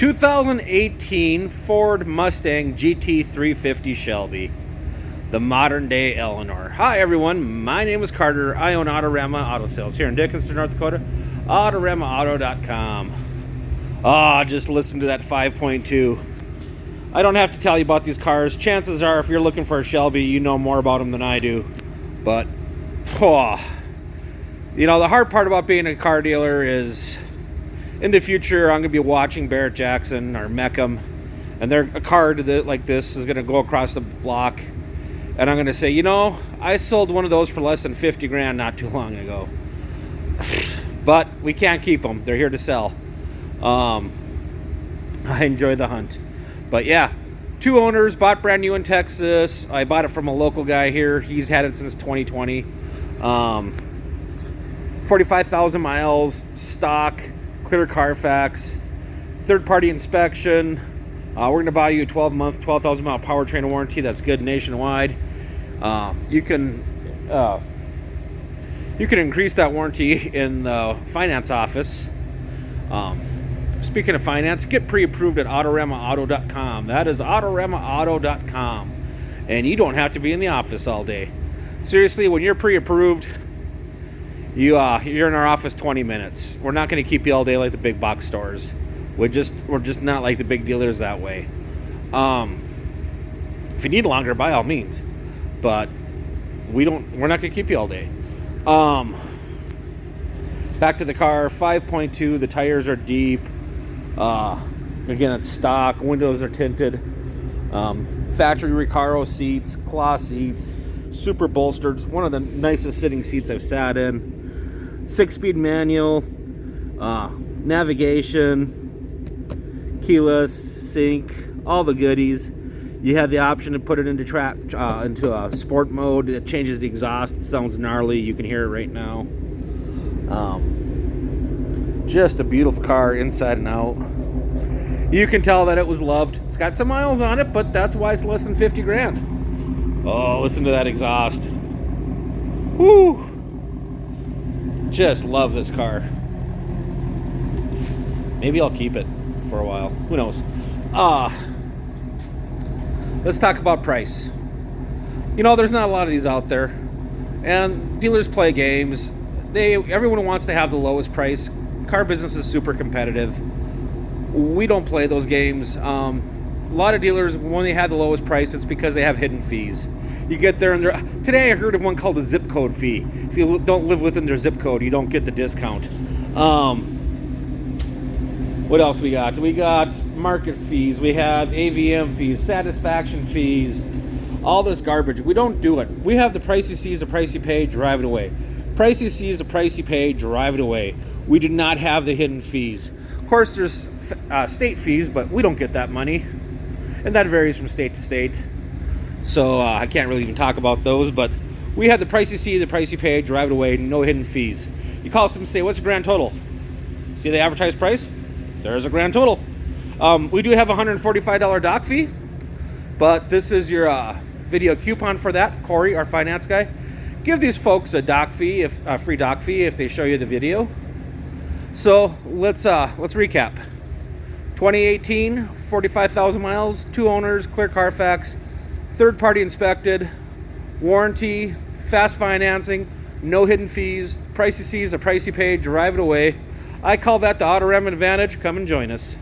2018 Ford Mustang GT350 Shelby, the modern day Eleanor. Hi everyone, my name is Carter. I own Autorama Auto Sales here in Dickinson, North Dakota. AutoramaAuto.com. Just listen to that 5.2. I don't have to tell you about these cars. Chances are, if you're looking for a Shelby, you know more about them than I do. But, you know, the hard part about being a car dealer is, in the future, I'm going to be watching Barrett Jackson or Meckham, and a car like this is going to go across the block, and I'm going to say, you know, I sold one of those for less than 50 grand not too long ago. But we can't keep them. They're here to sell. I enjoy the hunt. But yeah, 2 owners, bought brand new in Texas. I bought it from a local guy here. He's had it since 2020. 45,000 miles, stock, clear Carfax, third-party inspection. We're going to buy you a 12-month, 12,000 mile powertrain warranty. That's good nationwide. You can increase that warranty in the finance office. Speaking of finance, get pre-approved at AutoramaAuto.com. That is AutoramaAuto.com. And you don't have to be in the office all day. Seriously, when you're pre-approved, you're in our office 20 minutes. We're not going to keep you all day like the big box stores. We're just not like the big dealers that way. If you need longer, by all means. But we're not going to keep you all day. Back to the car, 5.2. The tires are deep. Again, it's stock. Windows are tinted. Factory Recaros seats, cloth seats, super bolstered. It's one of the nicest sitting seats I've sat in. 6-speed manual, navigation, keyless, sync, all the goodies. You have the option to put it into a sport mode. It changes the exhaust. It sounds gnarly. You can hear it right now. Just a beautiful car inside and out. You can tell that it was loved. It's got some miles on it, but that's why it's less than 50 grand. Oh, listen to that exhaust. Woo! Just love this car. Maybe I'll keep it for a while. Who knows? Let's talk about price. You know, there's not a lot of these out there, and dealers play games. Everyone wants to have the lowest price. Car business is super competitive. We don't play those games. A lot of dealers, when they have the lowest price, it's because they have hidden fees. You get there, and today I heard of one called a zip code fee. If you don't live within their zip code, you don't get the discount. What else we got? We got market fees. We have AVM fees, satisfaction fees, all this garbage. We don't do it. We have the price you see is the price you pay, drive it away. Price you see is the price you pay, drive it away. We do not have the hidden fees. Of course, there's state fees, but we don't get that money. And that varies from state to state. So I can't really even talk about those, but we have the price you see, the price you pay, drive it away, no hidden fees. You call us and say, what's the grand total? See the advertised price? There's a grand total. We do have a $145 doc fee, but this is your video coupon for that. Corey, our finance guy, give these folks a doc fee, a free doc fee if they show you the video. So let's recap. 2018, 45,000 miles, 2 owners, clear Carfax, third-party inspected, warranty, fast financing, no hidden fees. Price you see is the price you pay, drive it away. I call that the Autorama advantage. Come and join us.